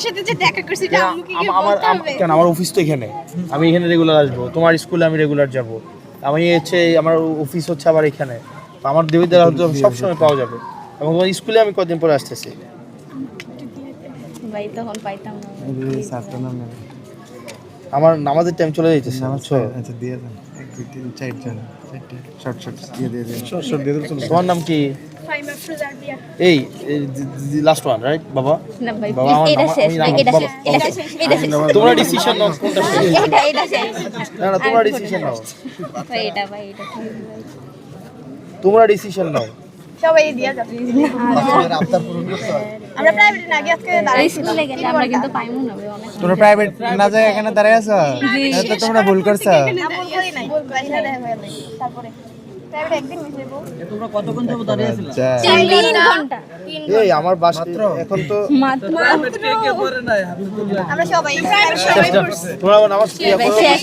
আপনার সাথে যে দেখা করছি এটা আমাকে কি আমার বলতে হবে? কেন আমার অফিস তো এখানে, আমি এখানে রেগুলার আসবো, তোমার স্কুলে আমি রেগুলার যাব, আমি হচ্ছে আমার অফিস হচ্ছে আবার এখানে, তো আমার দেবিদার হয়তো সবসময় পাওয়া যাবে, এবং তোমার স্কুলে আমি কদিন পরে আসতেছি। ভাই তখন পাইতাম না। এই সাতটা নাম নেই আমার নামাজের টাইম চলে যাইতেছে। নামাজ আচ্ছা দিয়ে দেন 1 2 3 4 জন শর্ট শর্ট দিয়ে দেন শর্ট দিয়ে দেন তোমার নাম কি? ফাইমা ফ্রুজার বিয়া। এই লাস্ট ওয়ান রাইট বাবা? না ভাই বাবা, আমার এটা নাম- শেষ আমি ভাই, নাম- এটা বাবা, শেষ, এটা শেষ, এটা শেষ। তোমরা ডিসিশন নাও কোনটা শেষ। এটা শেষ। না না তোমরা ডিসিশন নাও, ভাই এটা please ভাই। তোমরা ডিসিশন নাও। সবাই দিয়া যাবে। আমরা প্রাইভেটে না গিয়ে আজকে দাঁড়াই স্কুলে গেলে আমরা কিন্তু পাইমু না ভাই অনেক। তোমরা প্রাইভেট না যায় এখানে দাঁড়ায় আছো তো তোমরা ভুল করছো না ভুল করি নাই। ভুল করি না তারপরে প্রাইভেটে একদিন মিস হইবো। আচ্ছা 3 ঘন্টা। এই আমার বাসা এখন তো মাত্র আমরা সবাই প্রাইভেট তোমরা নামাজ পড়ো। শেষ।